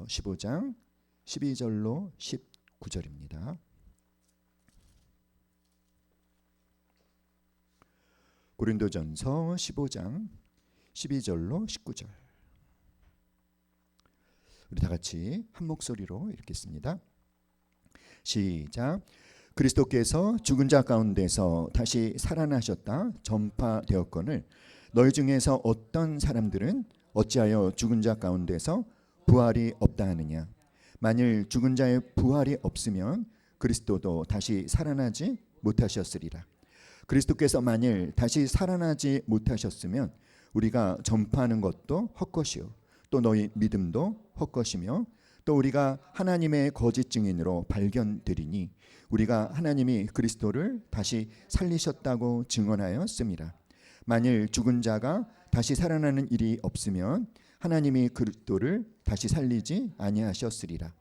15장 12절로 19절입니다. 고린도전서 15장 12절로 19절. 우리 다 같이 한 목소리로 읽겠습니다. 시작. 그리스도께서 죽은 자 가운데서 다시 살아나셨다 전파되었거늘 너희 중에서 어떤 사람들은 어찌하여 죽은 자 가운데서 부활이 없다 하느냐. 만일 죽은 자의 부활이 없으면 그리스도도 다시 살아나지 못하셨으리라. 그리스도께서 만일 다시 살아나지 못하셨으면 우리가 전파하는 것도 헛것이요 또 너희 믿음도 헛것이며 또 우리가 하나님의 거짓 증인으로 발견되리니 우리가 하나님이 그리스도를 다시 살리셨다고 증언하였습니다. 만일 죽은 자가 다시 살아나는 일이 없으면 하나님이 그리스도를 다시 살리지 아니하셨으리라.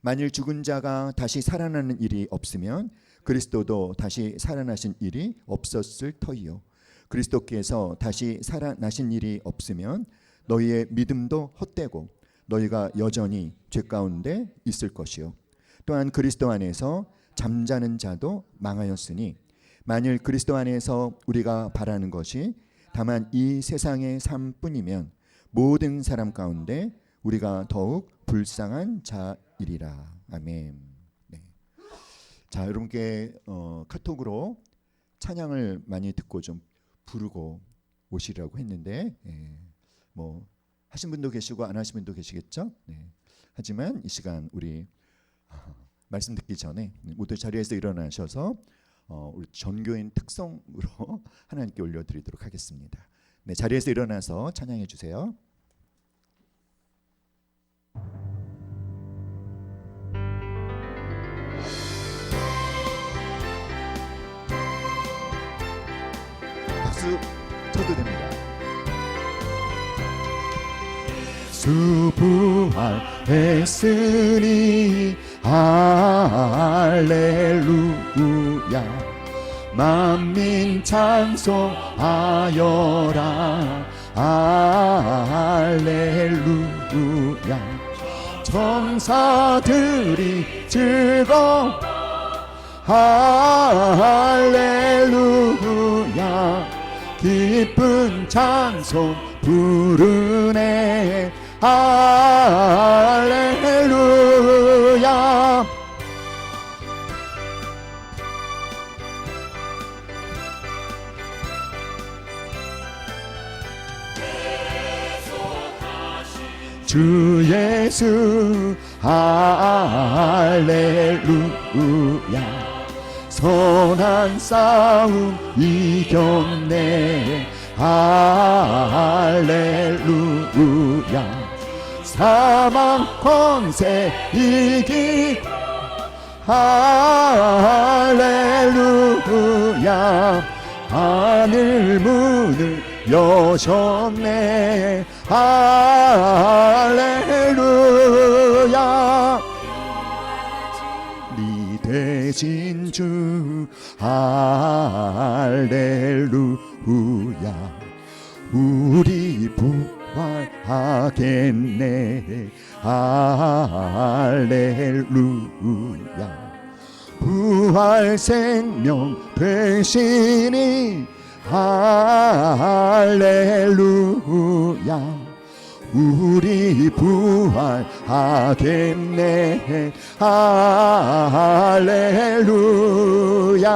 만일 죽은 자가 다시 살아나는 일이 없으면 그리스도도 다시 살아나신 일이 없었을 터이요 그리스도께서 다시 살아나신 일이 없으면 너희의 믿음도 헛되고 너희가 여전히 죄 가운데 있을 것이요 또한 그리스도 안에서 잠자는 자도 망하였으니 만일 그리스도 안에서 우리가 바라는 것이 다만 이 세상의 삶뿐이면 모든 사람 가운데 우리가 더욱 불쌍한 자이리라. 아멘. 네. 자, 여러분께 카톡으로 찬양을 많이 듣고 좀 부르고 오시라고 했는데 뭐 하신 분도 계시고 안 하신 분도 계시겠죠. 네. 하지만 이 시간 우리 말씀 듣기 전에 모두 자리에서 일어나셔서 우리 전교인 특성으로 하나님께 올려드리도록 하겠습니다. 네, 자리에서 일어나서 찬양해 주세요. 박수 쳐도 됩니다. 예수 부활했으니 할렐루야 만민 찬송하여라 할렐루야 천사들이 즐거워 할렐루야 기쁜 찬송 부르네 할렐루야 주 예수 할렐루야 선한 싸움 이겼네 할렐루야 사망 권세 이기 할렐루야 하늘 문을 여셨네 할렐루야 네 대신 주 할렐루야 우리 부활하겠네 할렐루야 부활 생명 되시니 할렐루야 우리 부활하겠네 할렐루야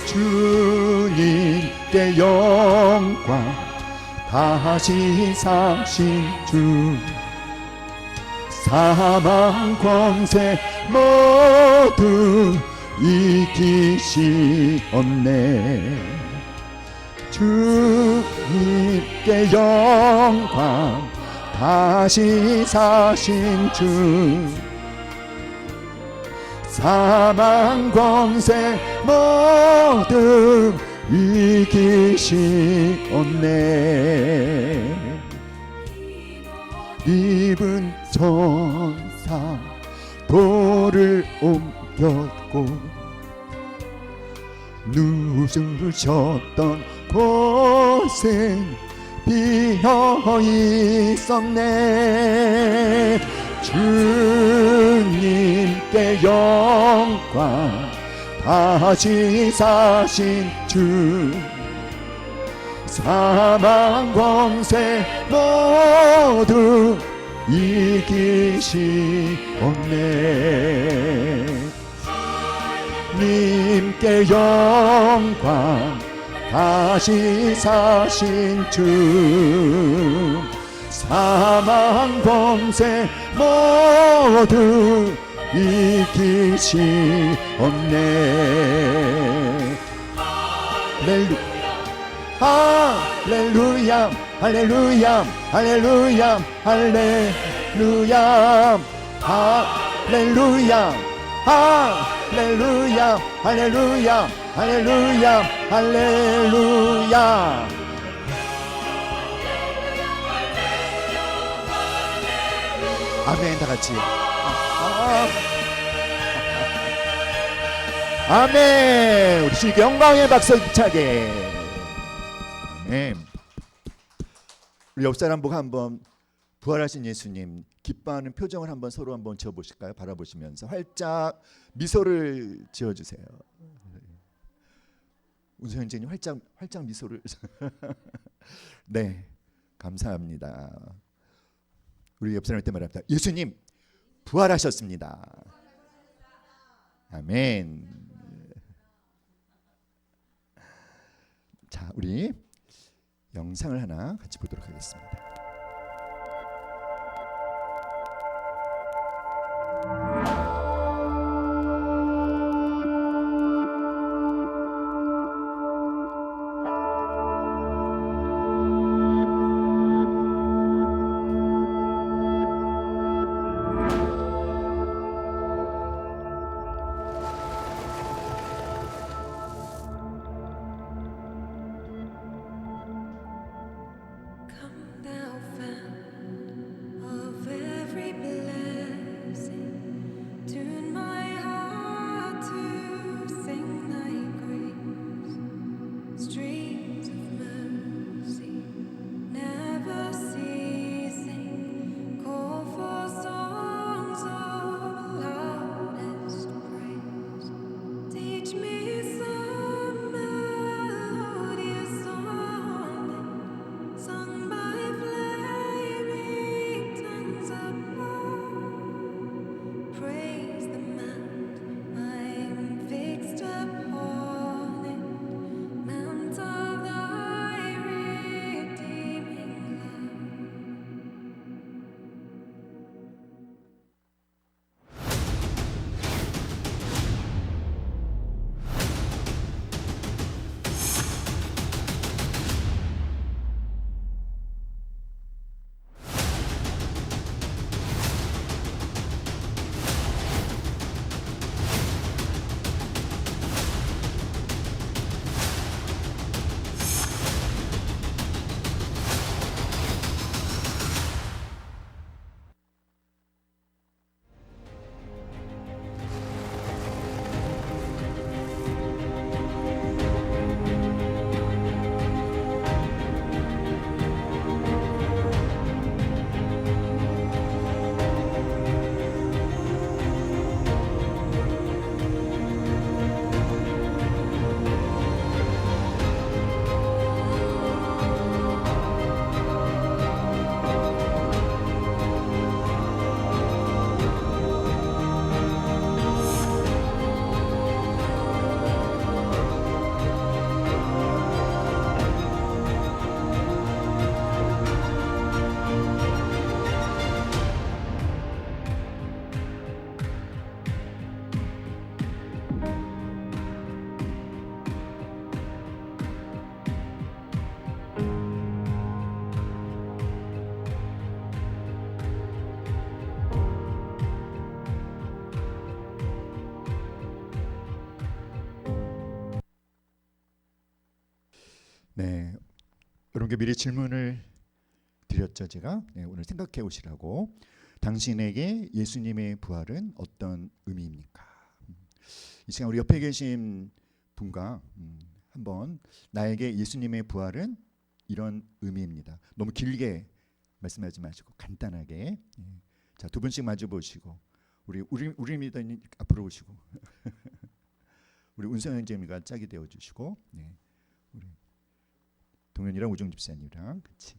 주님께 영광 다시 사신 주 사망 권세 모두 이기시었네 주님께 영광 다시 사신 주 사망 권세 모두 이기시었네 입은 천사 돌을 옮겼고 누우셨던 곳은 비어 있었네. 주님께 영광 다시 사신 주 사망 권세 모두 이기시옵네. 님께 영광 다시 사신 주 사망 권세 모두 이기시옵네. 할렐루야 할렐루야 할렐루야 할렐루야 할렐루야 할렐루야 할렐루야 할렐루야 할렐루야. 아멘. 다 같이 아멘. 우리 주님께 영광의 박수 힘차게. 아멘. 우리 옆 사람 보고 한번 부활하신 예수님 기뻐하는 표정을 한번 서로 한번 지어보실까요? 바라보시면서 활짝 미소를 지어주세요. 운수 형제님 활짝 미소를. 네, 감사합니다. 우리 옆 사람한테 말합니다. 예수님 부활하셨습니다. 아멘. 자, 우리 영상을 하나 같이 보도록 하겠습니다. 네, 여러분께 미리 질문을 드렸죠. 제가 오늘 생각해 오시라고. 당신에게 예수님의 부활은 어떤 의미입니까? 이 시간 우리 옆에 계신 분과 한번 나에게 예수님의 부활은 이런 의미입니다. 너무 길게 말씀하지 마시고 간단하게. 자, 두 분씩 마주 보시고 우리 믿으니 앞으로 오시고 우리 운성 형제님과 짝이 되어 주시고 우리 동현이랑 우정 집사님이랑 같이.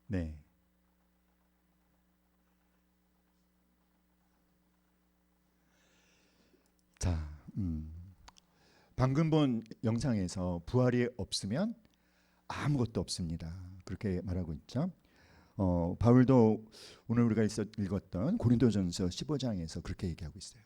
네. 자, 방금 본 영상에서 부활이 없으면 아무것도 없습니다. 그렇게 말하고 있죠. 바울도 오늘 우리가 읽었던 고린도전서 15장에서 그렇게 얘기하고 있어요.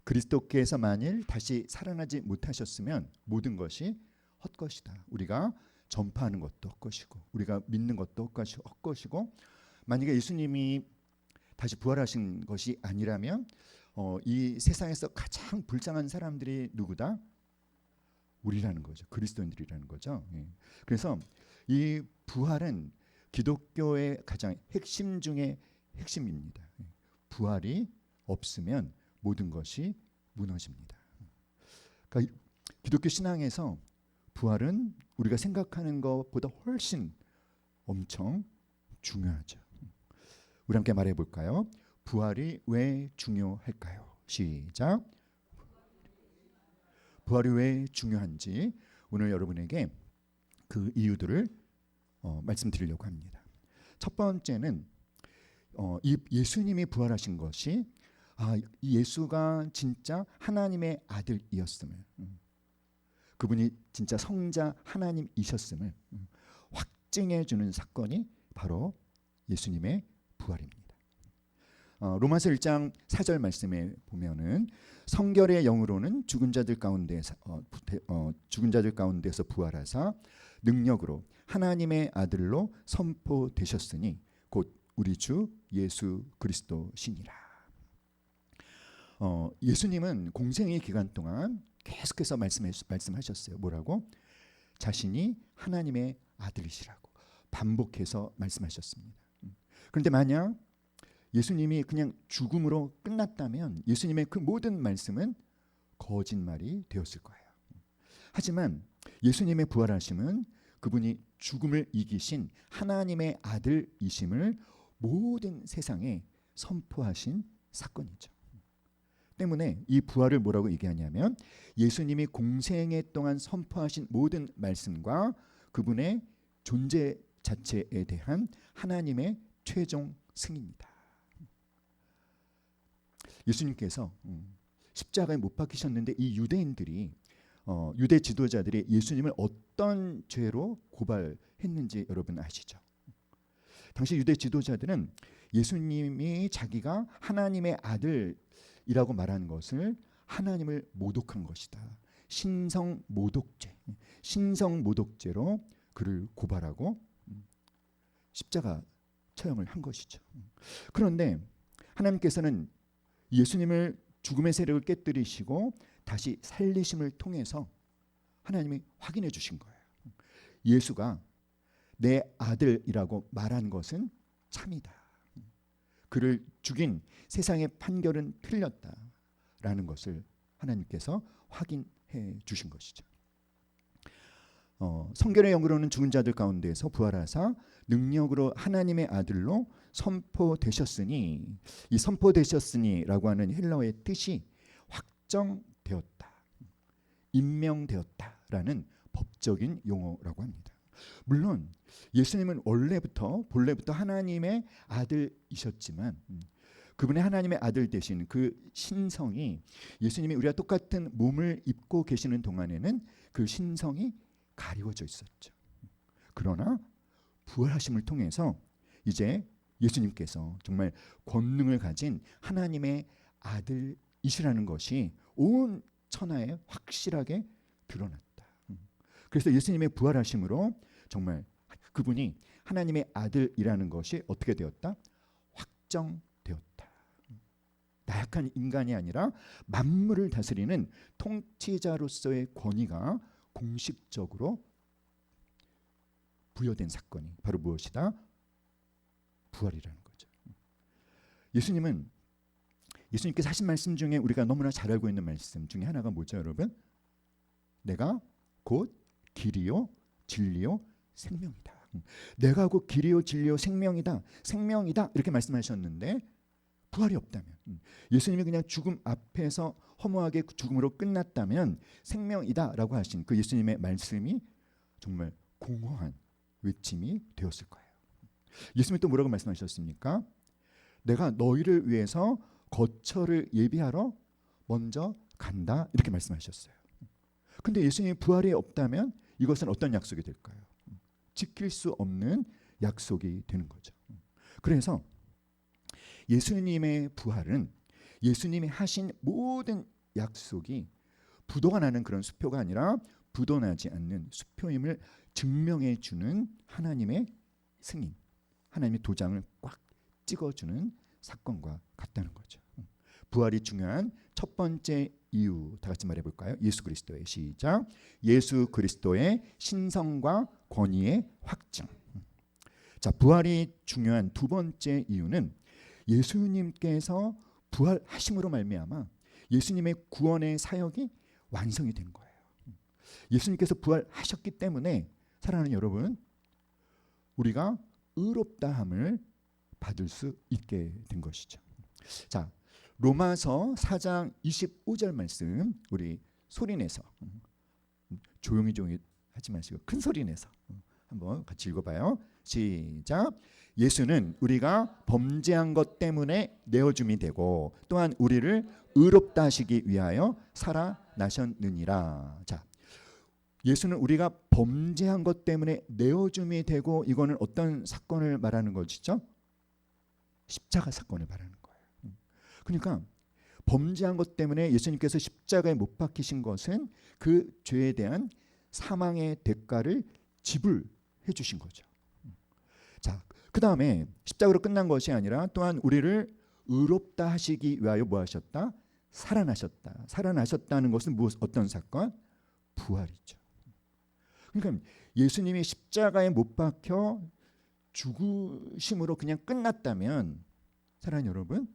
그리스도께서 만일 다시 살아나지 못하셨으면 모든 것이 헛것이다. 우리가 전파하는 것도 헛것이고 우리가 믿는 것도 헛것이고 만약에 예수님이 다시 부활하신 것이 아니라면 이 세상에서 가장 불쌍한 사람들이 누구다? 우리라는 거죠. 그리스도인들이라는 거죠. 그래서 이 부활은 기독교의 가장 핵심 중의 핵심입니다. 부활이 없으면 모든 것이 무너집니다. 그러니까 기독교 신앙에서 부활은 우리가 생각하는 것보다 훨씬 엄청 중요하죠. 우리 함께 말해 볼까요? 부활이 왜 중요할까요? 시작. 부활이 왜 중요한지 오늘 여러분에게 그 이유들을 말씀드리려고 합니다. 첫 번째는 이 예수님이 부활하신 것이 이 예수가 진짜 하나님의 아들이었음을, 그분이 진짜 성자 하나님이셨음을 확증해 주는 사건이 바로 예수님의 부활입니다. 로마서 1장 4절 말씀에 보면은 성결의 영으로는 죽은 자들 가운데서 부활하사 능력으로 하나님의 아들로 선포되셨으니 곧 우리 주 예수 그리스도시니라. 예수님은 공생의 기간 동안 계속해서 말씀하셨어요. 뭐라고? 자신이 하나님의 아들이시라고 반복해서 말씀하셨습니다. 그런데 만약 예수님이 그냥 죽음으로 끝났다면 예수님의 그 모든 말씀은 거짓말이 되었을 거예요. 하지만 예수님의 부활하심은 그분이 죽음을 이기신 하나님의 아들이심을 모든 세상에 선포하신 사건이죠. 때문에 이 부활을 뭐라고 얘기하냐면 예수님이 공생애 동안 선포하신 모든 말씀과 그분의 존재 자체에 대한 하나님의 최종 승입니다. 예수님께서 십자가에 못 박히셨는데 이 유대인들이 유대 지도자들이 예수님을 어떤 죄로 고발했는지 여러분 아시죠? 당시 유대 지도자들은 예수님이 자기가 하나님의 아들이라고 말한 것을 하나님을 모독한 것이다. 신성모독죄로 그를 고발하고 십자가 처형을 한 것이죠. 그런데 하나님께서는 예수님을 죽음의 세력을 깨뜨리시고 다시 살리심을 통해서 하나님이 확인해 주신 거예요. 예수가 내 아들이라고 말한 것은 참이다. 그를 죽인 세상의 판결은 틀렸다라는 것을 하나님께서 확인해 주신 것이죠. 성결의 영으로는 죽은 자들 가운데서 부활하사 능력으로 하나님의 아들로 선포되셨으니, 이 선포되셨으니라고 하는 헬라어의 뜻이 확정되었다, 임명되었다라는 법적인 용어라고 합니다. 물론 예수님은 본래부터 하나님의 아들이셨지만 그분의 하나님의 아들 되신 그 신성이, 예수님이 우리와 똑같은 몸을 입고 계시는 동안에는 그 신성이 가리워져 있었죠. 그러나 부활하심을 통해서 이제 예수님께서 정말 권능을 가진 하나님의 아들이시라는 것이 온 천하에 확실하게 드러났다. 그래서 예수님의 부활하심으로 정말 그분이 하나님의 아들이라는 것이 어떻게 되었다? 확정되었다. 나약한 인간이 아니라 만물을 다스리는 통치자로서의 권위가 공식적으로 부여된 사건이 바로 무엇이다? 부활이라는 거죠. 예수님께서 하신 말씀 중에 우리가 너무나 잘 알고 있는 말씀 중에 하나가 뭐죠, 여러분? 내가 곧 길이요 진리요 생명이다. 내가 곧 길이요 진리요 생명이다 이렇게 말씀하셨는데, 부활이 없다면, 예수님이 그냥 죽음 앞에서 허무하게 죽음으로 끝났다면 생명이다라고 하신 그 예수님의 말씀이 정말 공허한 외침이 되었을 거예요. 예수님이 또 뭐라고 말씀하셨습니까? 내가 너희를 위해서 거처를 예비하러 먼저 간다 이렇게 말씀하셨어요. 근데 예수님이 부활이 없다면 이것은 어떤 약속이 될까요? 지킬 수 없는 약속이 되는 거죠. 그래서 예수님의 부활은 예수님이 하신 모든 약속이 부도가 나는 그런 수표가 아니라 부도나지 않는 수표임을 증명해 주는 하나님의 승인, 하나님의 도장을 꽉 찍어주는 사건과 같다는 거죠. 부활이 중요한 첫 번째 이유, 다 같이 말해볼까요? 예수 그리스도의, 시작. 예수 그리스도의 신성과 권위의 확증. 자, 부활이 중요한 두 번째 이유는 예수님께서 부활하심으로 말미암아 예수님의 구원의 사역이 완성이 된 거예요. 예수님께서 부활하셨기 때문에 사랑하는 여러분, 우리가 의롭다함을 받을 수 있게 된 것이죠. 자, 로마서 4장 25절 말씀 우리 소리내서, 조용히 하지 마시고 큰 소리 내서 한번 같이 읽어봐요. 시작. 예수는 우리가 범죄한 것 때문에 내어줌이 되고 또한 우리를 의롭다 하시기 위하여 살아나셨느니라. 자, 예수는 우리가 범죄한 것 때문에 내어줌이 되고, 이거는 어떤 사건을 말하는 것이죠? 십자가 사건을 말하는 거예요. 그러니까 범죄한 것 때문에 예수님께서 십자가에 못 박히신 것은 그 죄에 대한 사망의 대가를 지불해 주신 거죠. 자, 그 다음에 십자가로 끝난 것이 아니라 또한 우리를 의롭다 하시기 위하여 뭐 하셨다? 살아나셨다. 살아나셨다는 것은 어떤 사건? 부활이죠. 그러니까 예수님이 십자가에 못 박혀 죽으심으로 그냥 끝났다면, 사랑하는 여러분,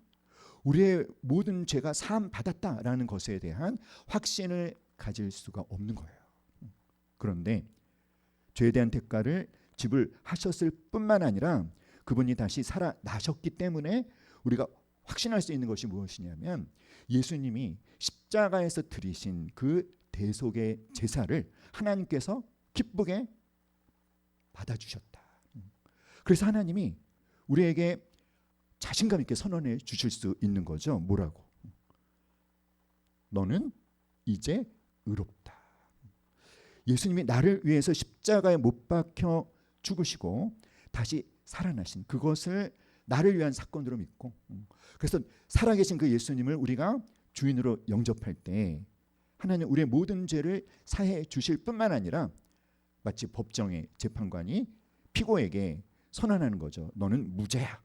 우리의 모든 죄가 사함 받았다라는 것에 대한 확신을 가질 수가 없는 거예요. 그런데 죄에 대한 대가를 지불하셨을 뿐만 아니라 그분이 다시 살아나셨기 때문에 우리가 확신할 수 있는 것이 무엇이냐면, 예수님이 십자가에서 드리신 그 대속의 제사를 하나님께서 기쁘게 받아주셨다. 그래서 하나님이 우리에게 자신감 있게 선언해 주실 수 있는 거죠. 뭐라고? 너는 이제 의롭다. 예수님이 나를 위해서 십자가에 못 박혀 죽으시고 다시 살아나신 그것을 나를 위한 사건으로 믿고, 그래서 살아계신 그 예수님을 우리가 주인으로 영접할 때 하나님 우리의 모든 죄를 사해 주실 뿐만 아니라 마치 법정의 재판관이 피고에게 선언하는 거죠. 너는 무죄야.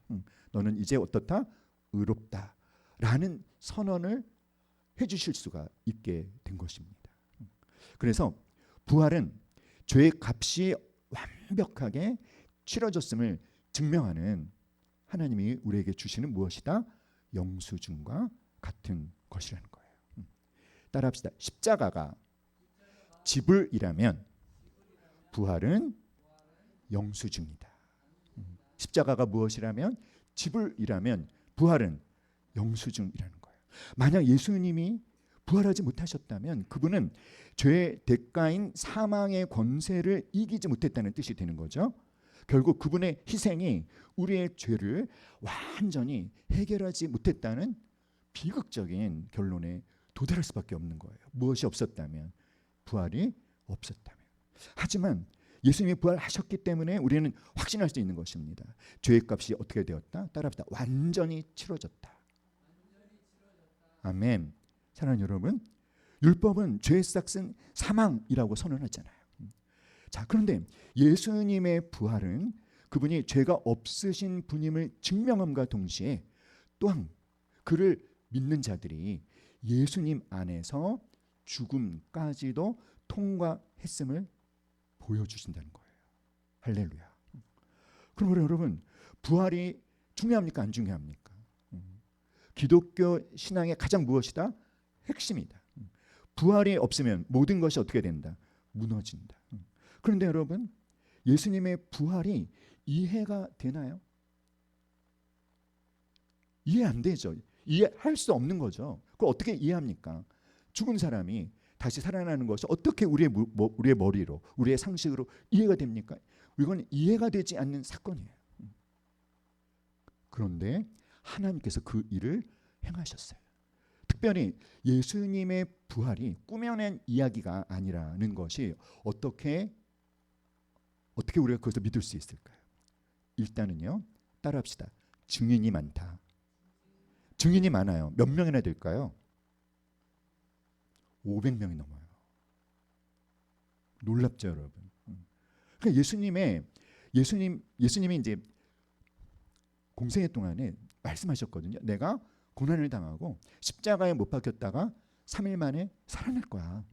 너는 이제 어떻다? 의롭다. 라는 선언을 해주실 수가 있게 된 것입니다. 그래서 부활은 죄의 값이 완벽하게 치러졌음을 증명하는 하나님이 우리에게 주시는 무엇이다? 영수증과 같은 것이라는 거예요. 따라합시다. 십자가가 지불이라면 부활은 영수증이다. 십자가가 무엇이라면? 지불이라면 부활은 영수증이라는 거예요. 만약 예수님이 부활하지 못하셨다면 그분은 죄의 대가인 사망의 권세를 이기지 못했다는 뜻이 되는 거죠. 결국 그분의 희생이 우리의 죄를 완전히 해결하지 못했다는 비극적인 결론에 도달할 수밖에 없는 거예요. 무엇이 없었다면, 부활이 없었다면. 하지만 예수님이 부활하셨기 때문에 우리는 확신할 수 있는 것입니다. 죄의 값이 어떻게 되었다? 따라합시다. 완전히 치러졌다. 아멘. 사랑하는 여러분, 율법은 죄의 싹은 사망이라고 선언하잖아요. 자, 그런데 예수님의 부활은 그분이 죄가 없으신 분임을 증명함과 동시에 또한 그를 믿는 자들이 예수님 안에서 죽음까지도 통과했음을 보여주신다는 거예요. 할렐루야. 그럼 여러분, 부활이 중요합니까? 안 중요합니까? 기독교 신앙의 가장 무엇이다? 핵심이다. 부활이 없으면 모든 것이 어떻게 된다? 무너진다. 그런데 여러분, 예수님의 부활이 이해가 되나요? 이해 안 되죠. 이해할 수 없는 거죠. 그걸 어떻게 이해합니까? 죽은 사람이 다시 살아나는 것이 어떻게 우리의 머리로, 우리의 상식으로 이해가 됩니까? 이건 이해가 되지 않는 사건이에요. 그런데 하나님께서 그 일을 행하셨어요. 특별히 예수님의 부활이 꾸며낸 이야기가 아니라는 것이 어떻게 우리가 그것을 믿을 수 있을까요? 일단은요, 따라합시다. 증인이 많다. 증인이 많아요. 몇 명이나 될까요? 500명이 넘어요. 놀랍죠, 여러분. 그러니까 예수님이 이제 공생애 동안에 말씀하셨거든요. 내가 고난을 당하고 십자가에 못 박혔다가 3일 만에 살아날 거야.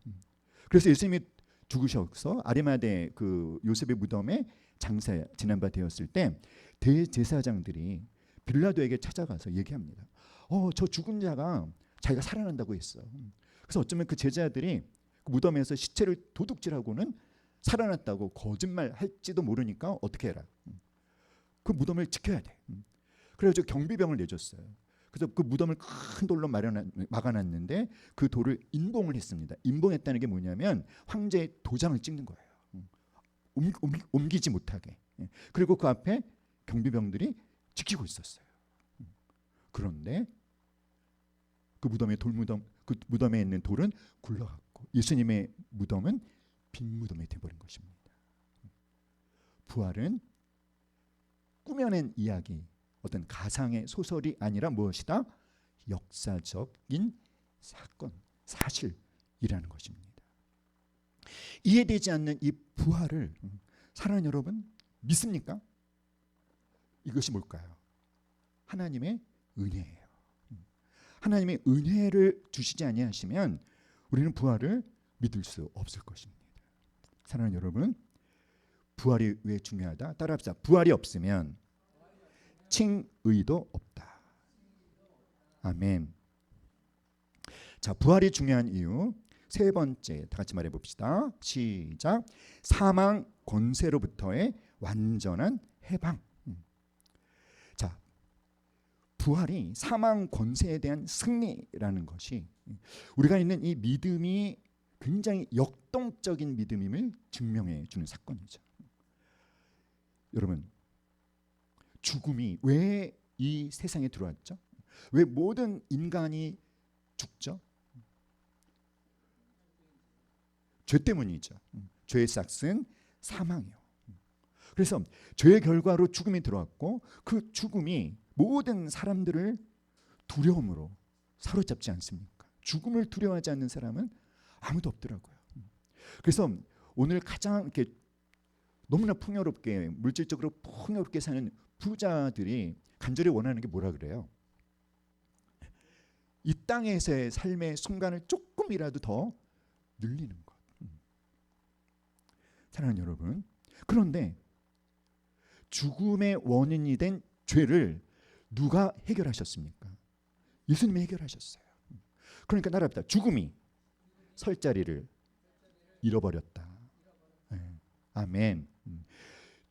그래서 예수님이 죽으셔서 아리마대 그 요셉의 무덤에 장사 지난 바 되었을 때 대제사장들이 빌라도에게 찾아가서 얘기합니다. 저 죽은 자가 자기가 살아난다고 했어. 그래서 어쩌면 그 제자들이 그 무덤에서 시체를 도둑질하고는 살아났다고 거짓말할지도 모르니까 어떻게 해라. 그 무덤을 지켜야 돼. 그래서 경비병을 내줬어요. 그래서 그 무덤을 큰 돌로 막아놨는데 그 돌을 인봉을 했습니다. 인봉했다는 게 뭐냐면 황제의 도장을 찍는 거예요. 옮기지 못하게. 그리고 그 앞에 경비병들이 지키고 있었어요. 그런데 그 무덤에 있는 돌은 굴러갔고 예수님의 무덤은 빈 무덤이 되어버린 것입니다. 부활은 꾸며낸 이야기, 어떤 가상의 소설이 아니라 무엇이다? 역사적인 사건, 사실이라는 것입니다. 이해되지 않는 이 부활을 사랑하는 여러분 믿습니까? 이것이 뭘까요? 하나님의 은혜예요. 하나님의 은혜를 주시지 아니하시면 우리는 부활을 믿을 수 없을 것입니다. 사랑하는 여러분, 부활이 왜 중요하다? 따라합시다. 부활이 없으면 칭의도 없다. 아멘. 자, 부활이 중요한 이유 세 번째, 다 같이 말해 봅시다. 시작. 사망 권세로부터의 완전한 해방. 자, 부활이 사망 권세에 대한 승리라는 것이 우리가 있는 이 믿음이 굉장히 역동적인 믿음임을 증명해 주는 사건이죠. 여러분, 죽음이 왜 이 세상에 들어왔죠? 왜 모든 인간이 죽죠? 죄 때문이죠. 죄의 싹은 사망이요. 그래서 죄의 결과로 죽음이 들어왔고 그 죽음이 모든 사람들을 두려움으로 사로잡지 않습니까? 죽음을 두려워하지 않는 사람은 아무도 없더라고요. 그래서 오늘 가장 이렇게 너무나 풍요롭게 물질적으로 풍요롭게 사는 부자들이 간절히 원하는 게 뭐라 그래요? 이 땅에서의 삶의 순간을 조금이라도 더 늘리는 것. 사랑하는 여러분, 그런데 죽음의 원인이 된 죄를 누가 해결하셨습니까? 예수님이 해결하셨어요. 그러니까 나랍니다. 죽음이 설 자리를 잃어버렸다. 네. 아멘.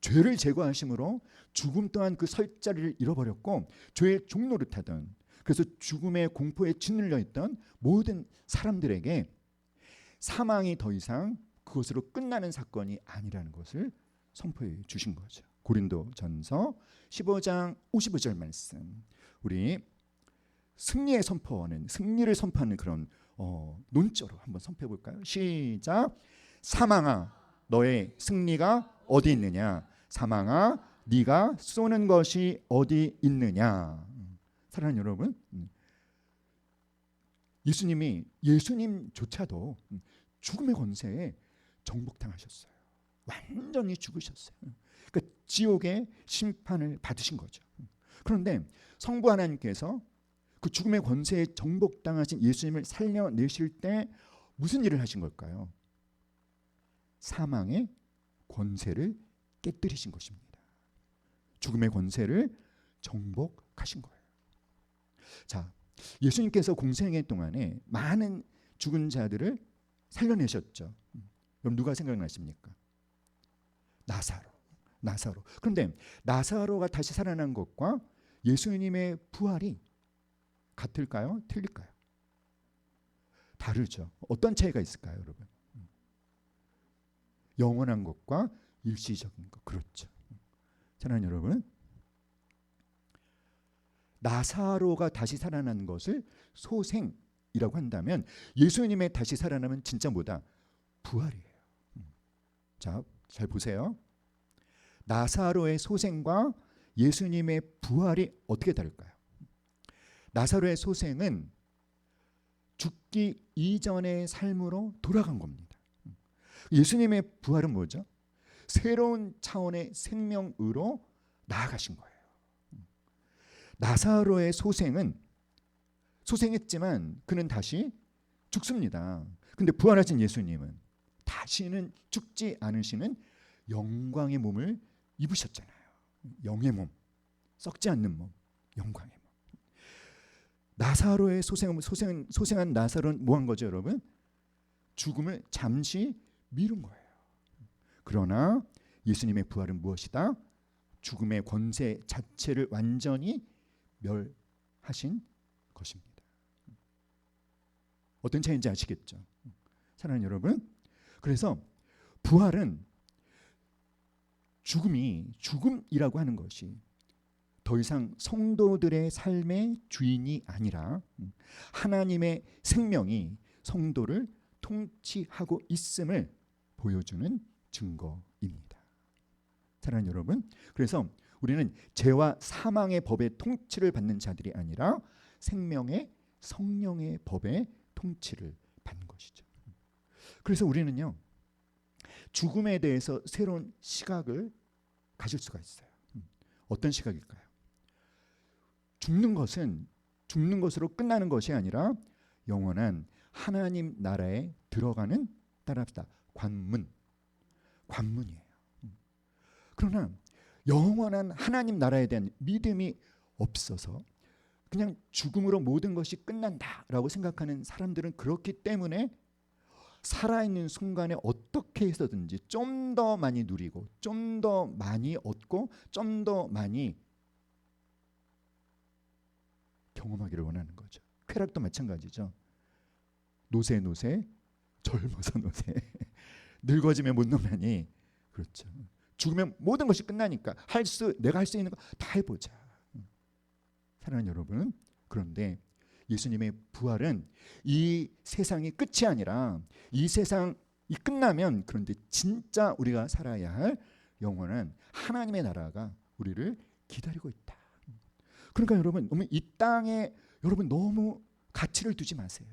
죄를 제거하심으로 죽음 또한 그 설 자리를 잃어버렸고 죄의 종노릇하던, 그래서 죽음의 공포에 짓눌려 있던 모든 사람들에게 사망이 더 이상 그것으로 끝나는 사건이 아니라는 것을 선포해 주신 거죠. 고린도전서 15장 55절 말씀, 우리 승리를 선포하는 그런 논조로 한번 선포해 볼까요? 시작. 사망아, 너의 승리가 어디 있느냐? 사망아, 네가 쏘는 것이 어디 있느냐? 사랑하는 여러분, 예수님조차도 죽음의 권세에 정복당하셨어요. 완전히 죽으셨어요. 그러니까 지옥의 심판을 받으신 거죠. 그런데 성부 하나님께서 그 죽음의 권세에 정복당하신 예수님을 살려내실 때 무슨 일을 하신 걸까요? 사망의 권세를 깨뜨리신 것입니다. 죽음의 권세를 정복하신 거예요. 자, 예수님께서 공생애 동안에 많은 죽은 자들을 살려내셨죠. 그럼 누가 생각나십니까? 나사로. 그런데 나사로가 다시 살아난 것과 예수님의 부활이 같을까요? 틀릴까요? 다르죠. 어떤 차이가 있을까요, 여러분? 영원한 것과 일시적인 것. 그렇죠. 사랑하는 여러분, 나사로가 다시 살아난 것을 소생이라고 한다면 예수님의 다시 살아남은 진짜 뭐다? 부활이에요. 자, 잘 보세요. 나사로의 소생과 예수님의 부활이 어떻게 다를까요? 나사로의 소생은 죽기 이전의 삶으로 돌아간 겁니다. 예수님의 부활은 뭐죠? 새로운 차원의 생명으로 나아가신 거예요. 나사로의 소생했지만 그는 다시 죽습니다. 근데 부활하신 예수님은 다시는 죽지 않으시는 영광의 몸을 입으셨잖아요. 영의 몸, 썩지 않는 몸, 영광의 몸. 나사로의 소생한 나사로는 뭐 한 거죠, 여러분? 죽음을 잠시 미룬 거예요. 그러나 예수님의 부활은 무엇이다? 죽음의 권세 자체를 완전히 멸하신 것입니다. 어떤 차이인지 아시겠죠? 사랑하는 여러분, 그래서 부활은 죽음이라고 하는 것이 더 이상 성도들의 삶의 주인이 아니라 하나님의 생명이 성도를 통치하고 있음을 보여주는 증거입니다. 사랑하는 여러분, 그래서 우리는 죄와 사망의 법의 통치를 받는 자들이 아니라 생명의 성령의 법의 통치를 받는 것이죠. 그래서 우리는요, 죽음에 대해서 새로운 시각을 가질 수가 있어요. 어떤 시각일까요? 죽는 것으로 끝나는 것이 아니라 영원한 하나님 나라에 들어가는, 따라합시다, 관문이에요. 그러나 영원한 하나님 나라에 대한 믿음이 없어서 그냥 죽음으로 모든 것이 끝난다라고 생각하는 사람들은 그렇기 때문에 살아있는 순간에 어떻게 해서든지 좀 더 많이 누리고 좀 더 많이 얻고 좀 더 많이 경험하기를 원하는 거죠. 쾌락도 마찬가지죠. 노세 젊어서 노세 늙어지면 못 노나니. 그렇죠. 죽으면 모든 것이 끝나니까 내가 할 수 있는 거 다 해보자. 사랑하는 여러분, 그런데 예수님의 부활은 이 세상이 끝이 아니라 이 세상이 끝나면, 그런데 진짜 우리가 살아야 할 영원한 하나님의 나라가 우리를 기다리고 있다. 그러니까 여러분, 이 땅에 너무 가치를 두지 마세요.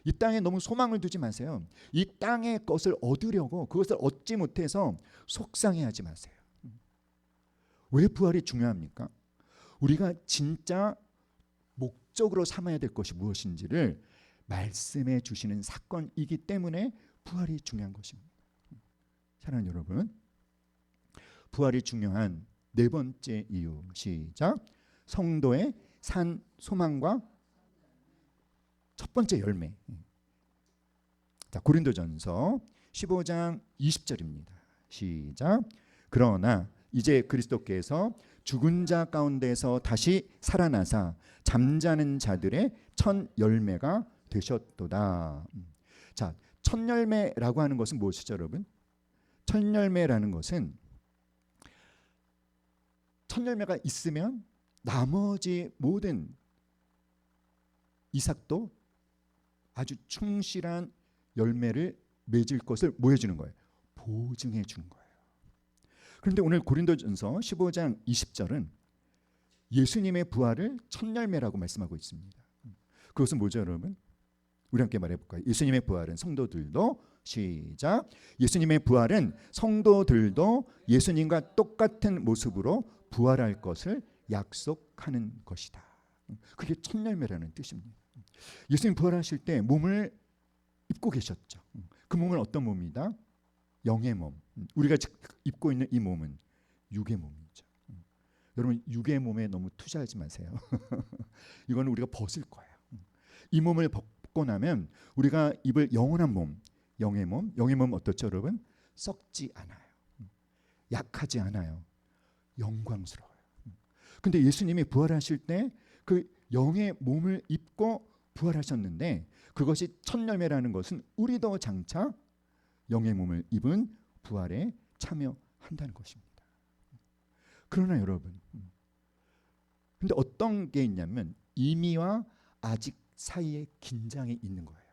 이 땅에 너무 소망을 두지 마세요. 이 땅의 것을 얻으려고 그것을 얻지 못해서 속상해하지 마세요. 왜 부활이 중요합니까? 우리가 진짜 목적으로 삼아야 될 것이 무엇인지를 말씀해 주시는 사건이기 때문에 부활이 중요한 것입니다. 사랑하는 여러분, 부활이 중요한 네 번째 이유, 시작. 성도의 산 소망과 첫 번째 열매. 자, 고린도전서 15장 20절입니다. 시작. 그러나 이제 그리스도께서 죽은 자 가운데서 다시 살아나사 잠자는 자들의 첫 열매가 되셨도다. 자, 첫 열매라고 하는 것은 무엇이죠, 여러분? 첫 열매라는 것은 첫 열매가 있으면 나머지 모든 이삭도 아주 충실한 열매를 맺을 것을 뭐 해주는 거예요? 보증해 주는 거예요. 그런데 오늘 고린도전서 15장 20절은 예수님의 부활을 첫 열매라고 말씀하고 있습니다. 그것은 뭐죠, 여러분? 우리 함께 말해볼까요? 예수님의 부활은 성도들도 시작. 예수님의 부활은 성도들도 예수님과 똑같은 모습으로 부활할 것을 약속하는 것이다. 그게 첫 열매라는 뜻입니다. 예수님 부활하실 때 몸을 입고 계셨죠. 그 몸은 어떤 몸이다? 영의 몸. 우리가 입고 있는 이 몸은 육의 몸이죠. 여러분 육의 몸에 너무 투자하지 마세요. 이거는 우리가 벗을 거예요. 이 몸을 벗고 나면 우리가 입을 영원한 몸, 영의 몸. 영의 몸 어떻죠, 여러분? 썩지 않아요. 약하지 않아요. 영광스러워요. 근데 예수님이 부활하실 때 그 영의 몸을 입고 부활하셨는데 그것이 첫 열매라는 것은 우리도 장차 영의 몸을 입은 부활에 참여한다는 것입니다. 그러나 여러분, 근데 어떤 게 있냐면 이미와 아직 사이에 긴장이 있는 거예요.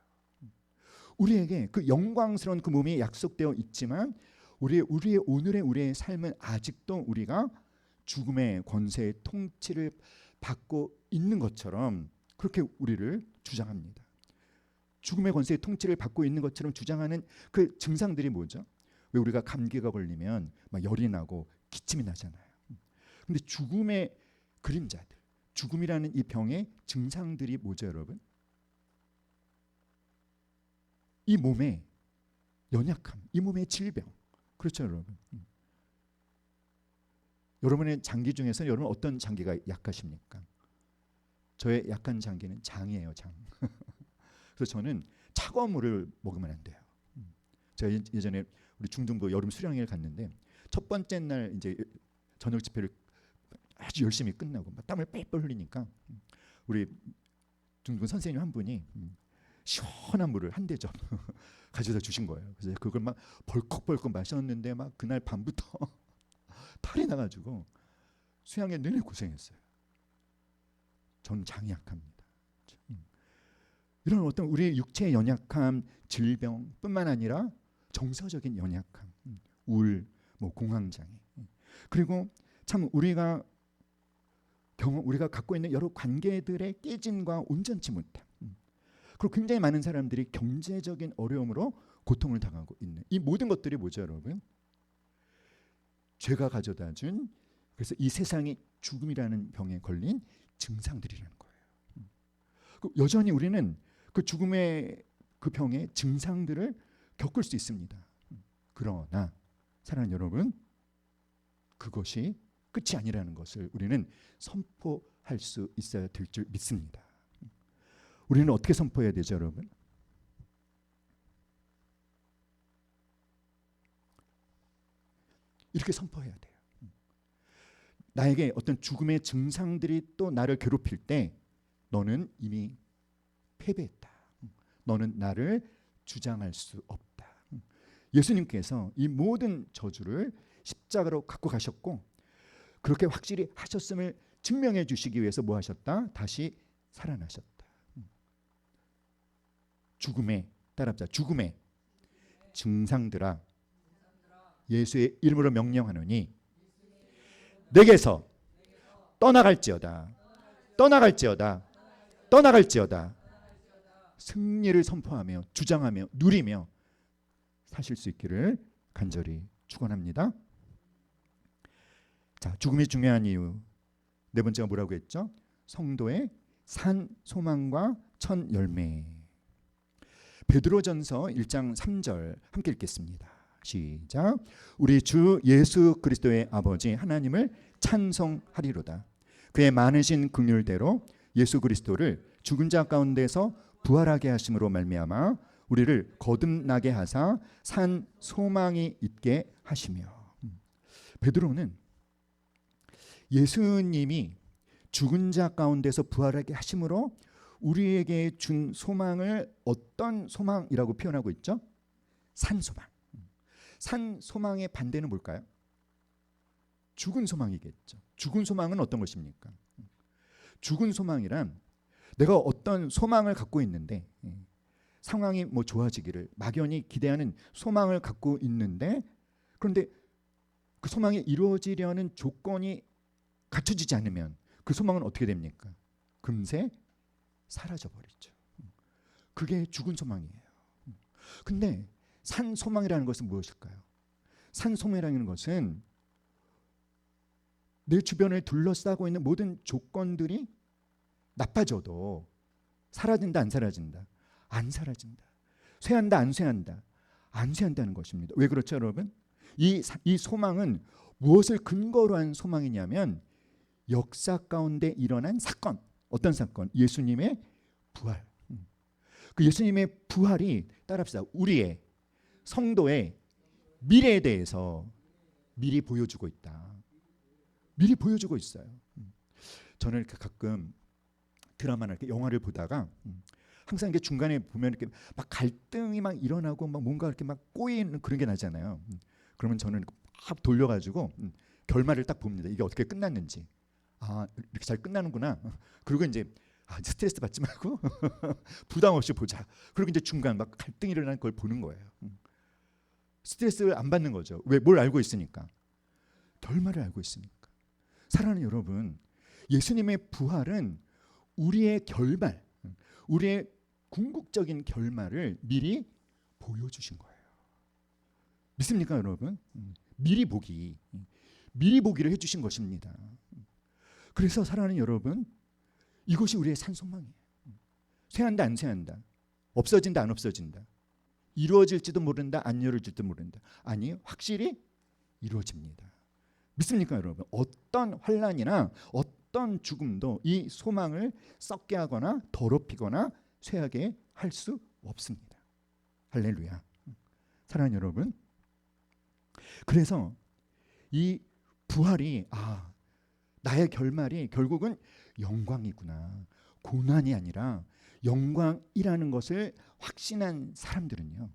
우리에게 그 영광스러운 그 몸이 약속되어 있지만 우리의 오늘의 우리의 삶은 아직도 우리가 죽음의 권세의 통치를 받고 있는 것처럼 그렇게 우리를 주장합니다. 죽음의 권세의 통치를 받고 있는 것처럼 주장하는 그 증상들이 뭐죠? 왜 우리가 감기가 걸리면 막 열이 나고 기침이 나잖아요. 근데 죽음의 그림자들, 죽음이라는 이 병의 증상들이 뭐죠, 여러분? 이 몸의 연약함, 이 몸의 질병. 그렇죠, 여러분. 여러분의 장기 중에서 여러분 어떤 장기가 약하십니까? 저의 약한 장기는 장이에요, 장. 그래서 저는 차가운 물을 먹으면 안 돼요. 제가 예전에 우리 중등부 여름 수련회를 갔는데 첫 번째 날 이제 저녁 집회를 아주 열심히 끝나고 막 땀을 뻘뻘 흘리니까 우리 중등부 선생님 한 분이 시원한 물을 한 대접 가져다 주신 거예요. 그래서 그걸 막 벌컥벌컥 마셨는데 막 그날 밤부터 탈이 나가지고 수양회 내내 고생했어요. 전 장이 약합니다. 이런 어떤 우리의 육체의 연약함, 질병뿐만 아니라 정서적인 연약함, 우울, 공황장애, 그리고 참 우리가 갖고 있는 여러 관계들의 깨짐과 온전치 못함, 그리고 굉장히 많은 사람들이 경제적인 어려움으로 고통을 당하고 있는 이 모든 것들이 뭐죠, 여러분? 죄가 가져다준 그래서 이 세상이 죽음이라는 병에 걸린 증상들이라는 거예요. 여전히 우리는 그 죽음의 그 병의 증상들을 겪을 수 있습니다. 그러나 사랑하는 여러분, 그것이 끝이 아니라는 것을 우리는 선포할 수 있어야 될 줄 믿습니다. 우리는 어떻게 선포해야 되죠, 여러분? 이렇게 선포해야 돼요. 나에게 어떤 죽음의 증상들이 또 나를 괴롭힐 때 너는 이미 패배했다. 너는 나를 주장할 수 없다. 예수님께서 이 모든 저주를 십자가로 갖고 가셨고 그렇게 확실히 하셨음을 증명해 주시기 위해서 뭐 하셨다? 다시 살아나셨다. 죽음의 따라합시다. 죽음의 증상들아 예수의 이름으로 명령하노니 내게서 떠나갈지어다. 떠나갈지어다. 떠나갈지어다. 승리를 선포하며 주장하며 누리며 사실 수 있기를 간절히 축원합니다. 자, 죽음이 중요한 이유 네 번째가 뭐라고 했죠? 성도의 산 소망과 첫 열매. 베드로전서 1장 3절 함께 읽겠습니다. 시작. 우리 주 예수 그리스도의 아버지 하나님을 찬송하리로다. 그의 많으신 긍휼대로 예수 그리스도를 죽은 자 가운데서 부활하게 하심으로 말미암아 우리를 거듭나게 하사 산 소망이 있게 하시며. 베드로는 예수님이 죽은 자 가운데서 부활하게 하심으로 우리에게 준 소망을 어떤 소망이라고 표현하고 있죠? 산소망. 산소망의 반대는 뭘까요? 죽은 소망이겠죠. 죽은 소망은 어떤 것입니까? 죽은 소망이란 내가 어떤 소망을 갖고 있는데 상황이 뭐 좋아지기를 막연히 기대하는 소망을 갖고 있는데 그런데 그 소망이 이루어지려는 조건이 갖춰지지 않으면 그 소망은 어떻게 됩니까? 금세 사라져 버리죠. 그게 죽은 소망이에요. 근데 산 소망이라는 것은 무엇일까요? 산 소망이라는 것은 내 주변을 둘러싸고 있는 모든 조건들이 나빠져도 사라진다, 안 사라진다? 안 사라진다. 쇠한다, 안 쇠한다? 안 쇠한다는 것입니다. 왜 그렇죠, 여러분? 이 소망은 무엇을 근거로 한 소망이냐면 역사 가운데 일어난 사건. 어떤 사건? 예수님의 부활. 그 예수님의 부활이 따라합시다. 우리의 성도의 미래에 대해서 미리 보여주고 있다. 미리 보여주고 있어요. 저는 이렇게 가끔 드라마나 이렇게 영화를 보다가 항상 이게 중간에 보면 이렇게 막 갈등이 막 일어나고 막 뭔가 이렇게 막 꼬이는 그런 게 나잖아요. 그러면 저는 막 돌려가지고 결말을 딱 봅니다. 이게 어떻게 끝났는지. 아, 이렇게 잘 끝나는구나. 그리고 이제 스트레스 받지 말고 부담 없이 보자. 그리고 이제 중간 막 갈등이 일어나는 걸 보는 거예요. 스트레스를 안 받는 거죠. 왜? 뭘 알고 있으니까. 결말을 알고 있으니까. 사랑하는 여러분, 예수님의 부활은 우리의 결말, 우리의 궁극적인 결말을 미리 보여주신 거예요. 믿습니까, 여러분? 미리 보기를 해주신 것입니다. 그래서 사랑하는 여러분, 이것이 우리의 산소망이에요. 쇠한다, 안 쇠한다? 없어진다, 안 없어진다? 이루어질지도 모른다, 안 이루어질지도 모른다? 아니, 확실히 이루어집니다. 믿습니까, 여러분? 어떤 환난이나 어떤 죽음도 이 소망을 썩게 하거나 더럽히거나 쇠하게 할 수 없습니다. 할렐루야. 사랑하는 여러분, 그래서 이 부활이 나의 결말이 결국은 영광이구나, 고난이 아니라 영광이라는 것을 확신한 사람들은요,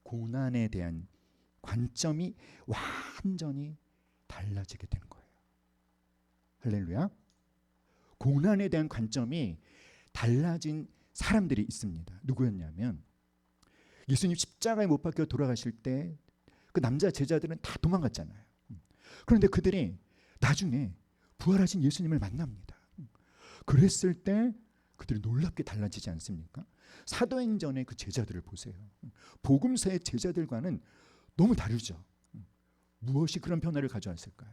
고난에 대한 관점이 완전히 달라지게 되는 거예요. 할렐루야. 고난에 대한 관점이 달라진 사람들이 있습니다. 누구였냐면 예수님 십자가에 못 박혀 돌아가실 때 그 남자 제자들은 다 도망갔잖아요. 그런데 그들이 나중에 부활하신 예수님을 만납니다. 그랬을 때 그들이 놀랍게 달라지지 않습니까? 사도행전의 그 제자들을 보세요. 복음서의 제자들과는 너무 다르죠. 무엇이 그런 변화를 가져왔을까요?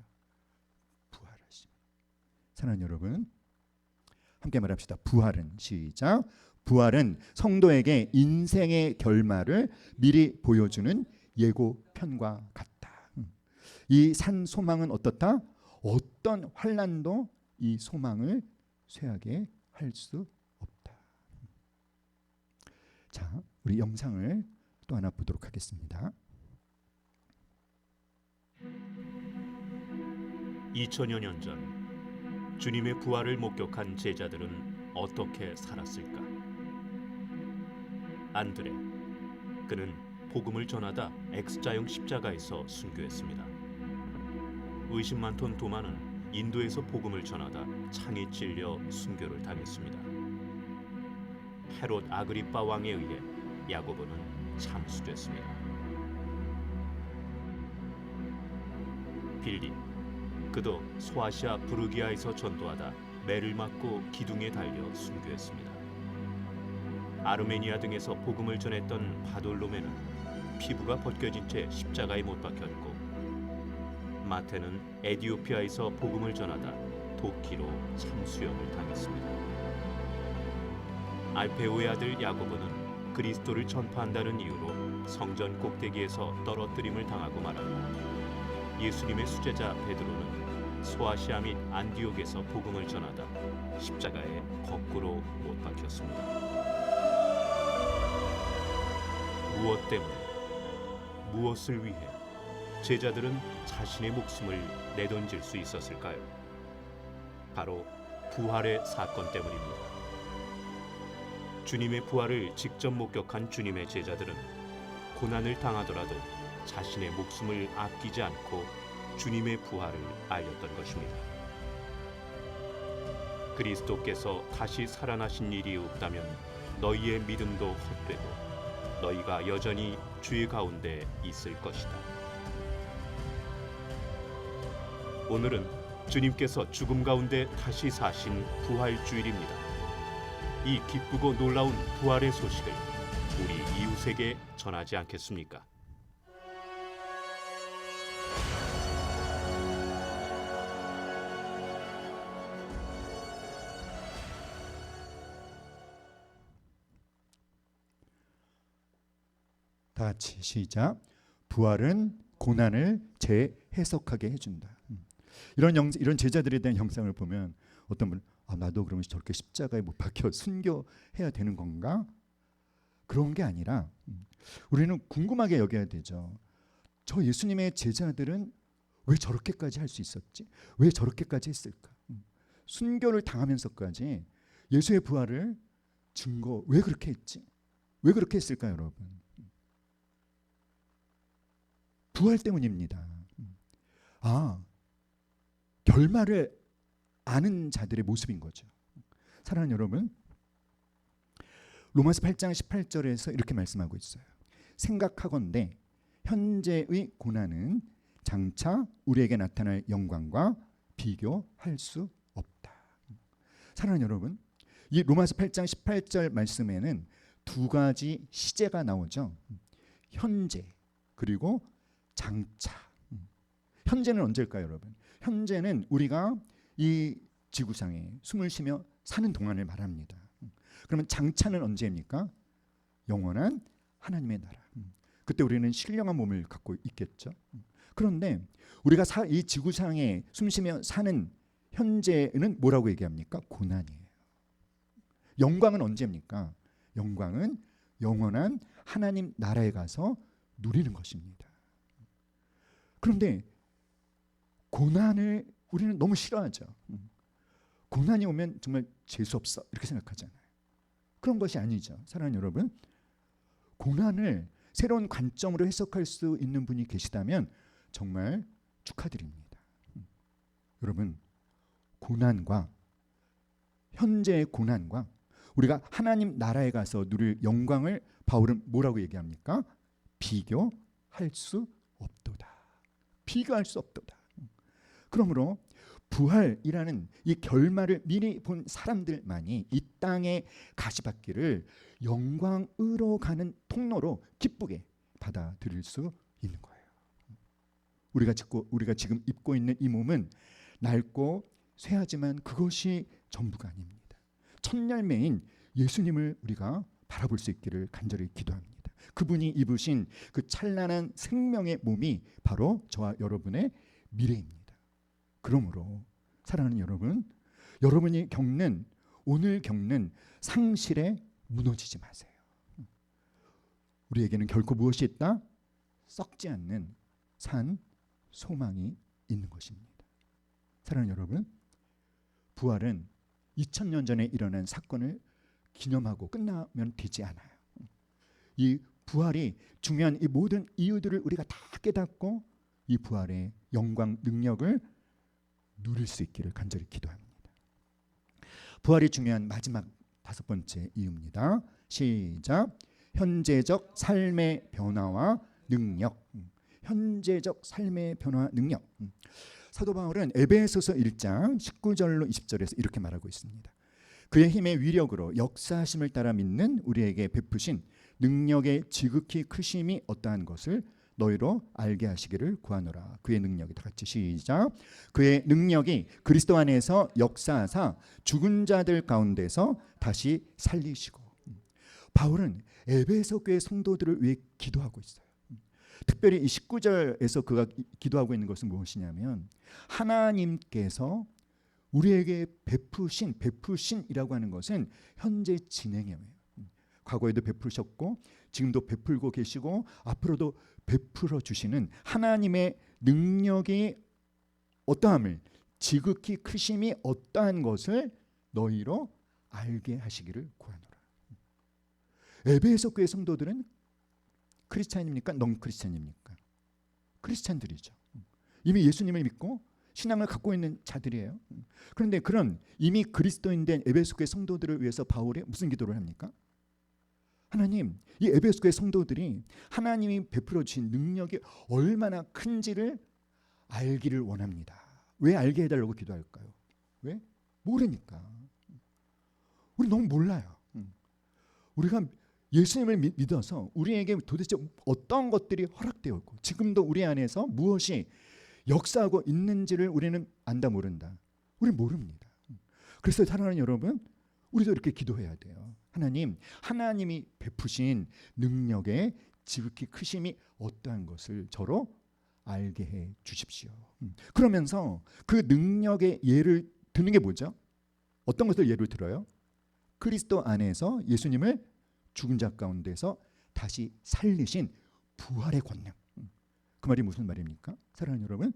부활하심. 사랑하는 여러분, 함께 말합시다. 부활은, 시작. 부활은 성도에게 인생의 결말을 미리 보여주는 예고편과 같다. 이 산 소망은 어떻다? 어떤 환난도 이 소망을 쇠하게 할 수 없다. 자, 우리 영상을 또 하나 보도록 하겠습니다. 2000여 년 전 주님의 부활을 목격한 제자들은 어떻게 살았을까? 안드레, 그는 복음을 전하다 X자형 십자가에서 순교했습니다. 의심 많던 도마는 인도에서 복음을 전하다 창에 찔려 순교를 당했습니다. 헤롯 아그리빠 왕에 의해 야고보는 참수됐습니다. 빌립, 그도 소아시아 부르기아에서 전도하다 매를 맞고 기둥에 달려 순교했습니다. 아르메니아 등에서 복음을 전했던 바돌로메는 피부가 벗겨진 채 십자가에 못 박혔고, 마태는 에디오피아에서 복음을 전하다 도끼로 참수형을 당했습니다. 알페오의 아들 야고보는 그리스도를 전파한다는 이유로 성전 꼭대기에서 떨어뜨림을 당하고 말았고, 예수님의 수제자 베드로는 소아시아 및 안디옥에서 복음을 전하다 십자가에 거꾸로 못 박혔습니다. 무엇 때문에, 무엇을 위해 제자들은 자신의 목숨을 내던질 수 있었을까요? 바로 부활의 사건 때문입니다. 주님의 부활을 직접 목격한 주님의 제자들은 고난을 당하더라도 자신의 목숨을 아끼지 않고 주님의 부활을 알렸던 것입니다. 그리스도께서 다시 살아나신 일이 없다면 너희의 믿음도 헛되고 너희가 여전히 죄 가운데 있을 것이다. 오늘은 주님께서 죽음 가운데 다시 사신 부활주일입니다. 이 기쁘고 놀라운 부활의 소식을 우리 이웃에게 전하지 않겠습니까? 다 같이 시작. 부활은 고난을 재해석하게 해준다. 이런 제자들에 대한 형상을 보면 어떤 분은 나도 그러면 저렇게 십자가에 못 박혀 순교해야 되는 건가? 그런 게 아니라 우리는 궁금하게 여겨야 되죠. 저 예수님의 제자들은 왜 저렇게까지 할 수 있었지? 왜 저렇게까지 했을까? 순교를 당하면서까지 예수의 부활을 증거 왜 그렇게 했지? 왜 그렇게 했을까요, 여러분? 부활 때문입니다. 결말을 아는 자들의 모습인 거죠. 사랑하는 여러분, 로마서 8장 18절에서 이렇게 말씀하고 있어요. 생각하건대 현재의 고난은 장차 우리에게 나타날 영광과 비교할 수 없다. 사랑하는 여러분, 이 로마서 8장 18절 말씀에는 두 가지 시제가 나오죠. 현재 그리고 장차. 현재는 언제일까요, 여러분? 현재는 우리가 이 지구상에 숨을 쉬며 사는 동안을 말합니다. 그러면 장차는 언제입니까? 영원한 하나님의 나라. 그때 우리는 신령한 몸을 갖고 있겠죠. 그런데 우리가 이 지구상에 숨쉬며 사는 현재는 뭐라고 얘기합니까? 고난이에요. 영광은 언제입니까? 영광은 영원한 하나님 나라에 가서 누리는 것입니다. 그런데 고난을 우리는 너무 싫어하죠. 고난이 오면 정말 재수 없어 이렇게 생각하잖아요. 그런 것이 아니죠. 사랑하는 여러분, 고난을 새로운 관점으로 해석할 수 있는 분이 계시다면 정말 축하드립니다. 여러분, 고난과 현재의 고난과 우리가 하나님 나라에 가서 누릴 영광을 바울은 뭐라고 얘기합니까? 비교할 수 없도다. 비교할 수 없도다. 그러므로 부활이라는 이 결말을 미리 본 사람들만이 이 땅의 가시밭길을 영광으로 가는 통로로 기쁘게 받아들일 수 있는 거예요. 우리가 지금 입고 있는 이 몸은 낡고 쇠하지만 그것이 전부가 아닙니다. 첫 열매인 예수님을 우리가 바라볼 수 있기를 간절히 기도합니다. 그분이 입으신 그 찬란한 생명의 몸이 바로 저와 여러분의 미래입니다. 그러므로 사랑하는 여러분, 여러분이 오늘 겪는 상실에 무너지지 마세요. 우리에게는 결코 무엇이 있다? 썩지 않는 산 소망이 있는 것입니다. 사랑하는 여러분, 부활은 2000년 전에 일어난 사건을 기념하고 끝나면 되지 않아요. 이 부활이 중요한 이 모든 이유들을 우리가 다 깨닫고 이 부활의 영광 능력을 누릴 수 있기를 간절히 기도합니다. 부활이 중요한 마지막 5번째 이유입니다. 시작. 현재적 삶의 변화와 능력. 현재적 삶의 변화 능력. 사도 바울은 에베소서 1장 19절로 20절에서 이렇게 말하고 있습니다. 그의 힘의 위력으로 역사하심을 따라 믿는 우리에게 베푸신 능력의 지극히 크심이 어떠한 것을 너희로 알게 하시기를 구하노라. 그의 능력이, 다 같이 시작. 그의 능력이 그리스도 안에서 역사하사 죽은 자들 가운데서 다시 살리시고. 바울은 에베소 교회 성도들을 위해 기도하고 있어요. 특별히 이 19절에서 그가 기도하고 있는 것은 무엇이냐면 하나님께서 우리에게 베푸신이라고 하는 것은 현재 진행형이에요. 과거에도 베푸셨고 지금도 베풀고 계시고 앞으로도 베풀어 주시는 하나님의 능력이 어떠함을, 지극히 크심이 어떠한 것을 너희로 알게 하시기를 구하노라. 에베소 교회 성도들은 크리스찬입니까? 넌 크리스찬입니까? 크리스찬들이죠. 이미 예수님을 믿고 신앙을 갖고 있는 자들이에요. 그런데 그런 이미 그리스도인된 에베소 교회 성도들을 위해서 바울이 무슨 기도를 합니까? 하나님, 이 에베소 교회 성도들이 하나님이 베풀어 주신 능력이 얼마나 큰지를 알기를 원합니다. 왜 알게 해달라고 기도할까요? 왜? 모르니까. 우리 너무 몰라요. 우리가 예수님을 믿어서 우리에게 도대체 어떤 것들이 허락되어 있고 지금도 우리 안에서 무엇이 역사하고 있는지를 우리는 안다 모른다. 우리 모릅니다. 그래서 사랑하는 여러분, 우리도 이렇게 기도해야 돼요. 하나님, 하나님이 베푸신 능력의 지극히 크심이 어떠한 것을 저로 알게 해 주십시오. 그러면서 그 능력의 예를 드는 게 뭐죠? 어떤 것을 예를 들어요? 그리스도 안에서 예수님을 죽은 자 가운데서 다시 살리신 부활의 권능. 그 말이 무슨 말입니까? 사랑하는 여러분,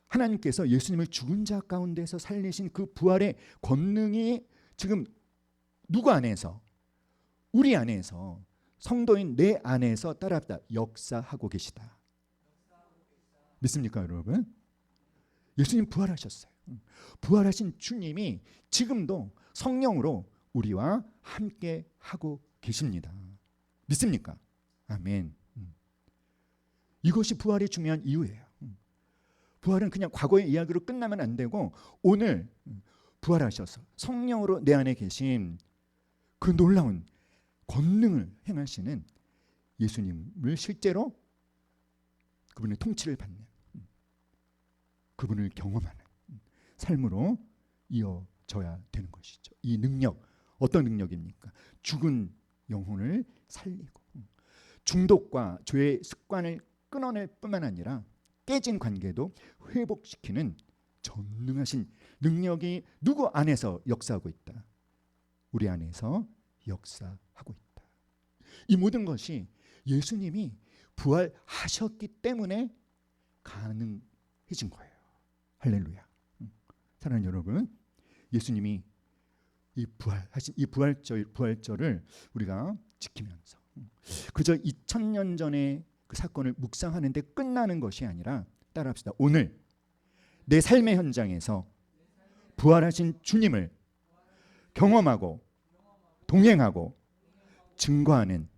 하나님께서 예수님을 죽은 자 가운데서 살리신 그 부활의 권능이 지금 누구 안에서? 우리 안에서, 성도인 내 안에서 따라합다 역사하고 계시다. 믿습니까 여러분? 예수님 부활하셨어요. 부활하신 주님이 지금도 성령으로 우리와 함께 하고 계십니다. 믿습니까? 아멘. 이것이 부활의 중요한 이유예요. 부활은 그냥 과거의 이야기로 끝나면 안 되고 오늘 부활하셔서 성령으로 내 안에 계신 그 놀라운 권능을 행하시는 예수님을 실제로 그분의 통치를 받는, 그분을 경험하는 삶으로 이어져야 되는 것이죠. 이 능력, 어떤 능력입니까? 죽은 영혼을 살리고 중독과 죄의 습관을 끊어낼 뿐만 아니라 깨진 관계도 회복시키는 전능하신 능력이 누구 안에서 역사하고 있다? 우리 안에서 역사하고 있다. 이 모든 것이 예수님이 부활하셨기 때문에 가능해진 거예요. 할렐루야. 사랑하는 여러분, 예수님이 이 부활하신 이 부활절을 우리가 지키면서 그저 2000년 전의 그 사건을 묵상하는데 끝나는 것이 아니라 따라합시다. 오늘 내 삶의 현장에서 부활하신 주님을 경험하고 동행하고 증거하는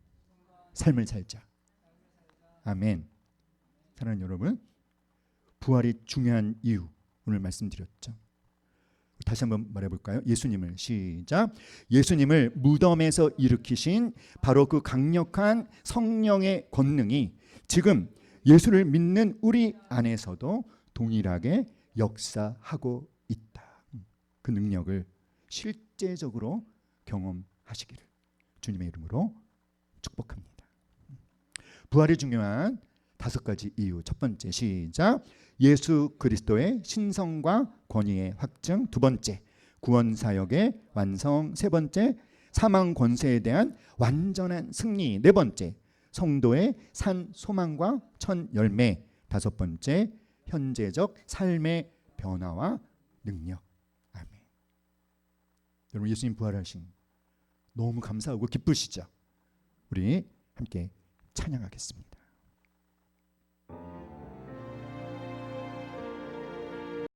삶을 살자. 아멘. 사랑하는 여러분, 부활이 중요한 이유 오늘 말씀드렸죠. 다시 한번 말해볼까요? 예수님을 시작. 예수님을 무덤에서 일으키신 바로 그 강력한 성령의 권능이 지금 예수를 믿는 우리 안에서도 동일하게 역사하고 있다. 그 능력을 실제적으로 경험하시기를 주님의 이름으로 축복합니다. 부활이 중요한 5가지 이유. 첫 번째 시작. 예수 그리스도의 신성과 권위의 확증. 두 번째, 구원 사역의 완성. 세 번째, 사망 권세에 대한 완전한 승리. 네 번째, 성도의 산 소망과 천 열매. 다섯 번째, 현재적 삶의 변화와 능력. 아멘. 여러분, 예수님 부활하신 너무 감사하고 기쁘시죠? 우리 함께 찬양하겠습니다.